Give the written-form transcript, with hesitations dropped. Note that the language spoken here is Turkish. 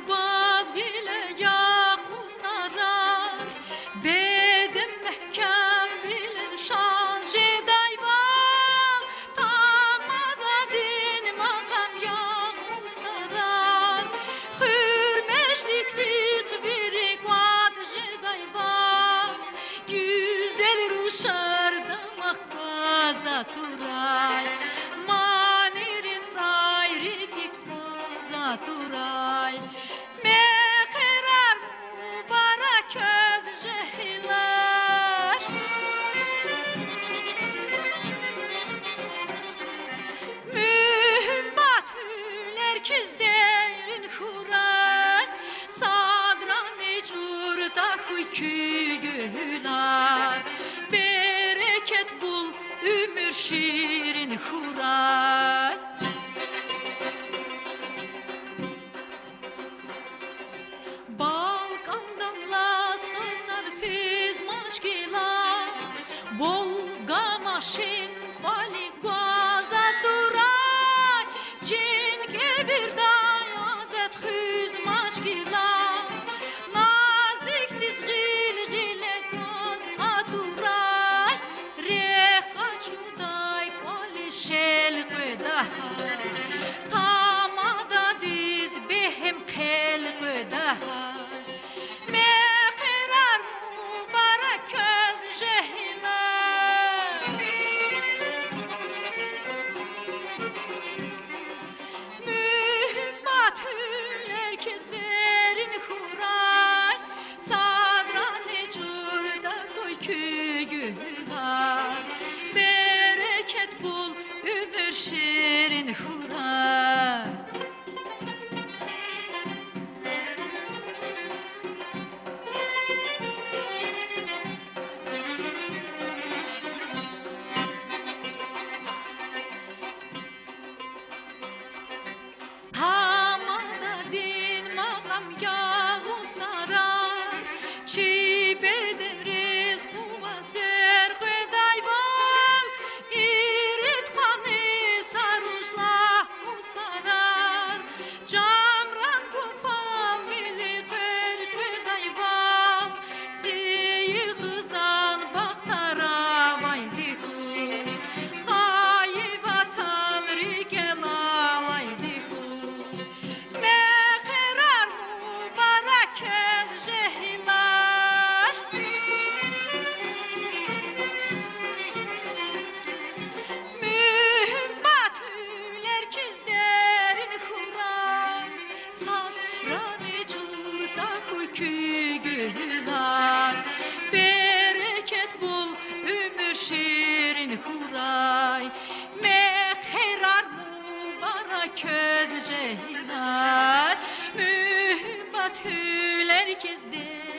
bab ile yakuzlara bedim mehkem bilir şanjı dayvan tamada din makam yakuzlara hürmeşliktik bir ikvat jedayvan güzel ruşar damak kaza turay manirin zayri kaza turay mekerar mübarek köz jehilar mühimmat hüler kizderin huray sadran mecurda hükü gülar bereket bul ömür şirin huray Balkan'dan sosar fiz maşkila Volga maşin kvali gaza duray Cin gebir dayadet hüz maşkila Nazik dizgil gile gaz aduray Reka çuday kvali şel kvedahay Tamada diz behem kel kvedahay Mekerar mübarek köz jehilar Mühimmat hüller kezlerin huray Sadran necurda koy kügülar Bereket bul ömür şirin huray Hamada din makam yağuzlara Çi beden rizku vazer kvedayval İrit khani sarujla ustarar Camran kufam mili kver kvedayval Ziyi kızan baktara vaydiku Hayi vatan rigela vaydiku Mekerar mübarek köz jehilar Mühimmat hüler kizderin huray Sadran ecurda hükü gülar Bereket bul ömür şirin huray Mekerar mübarek köz jehilar Mühimmat hüler kizderin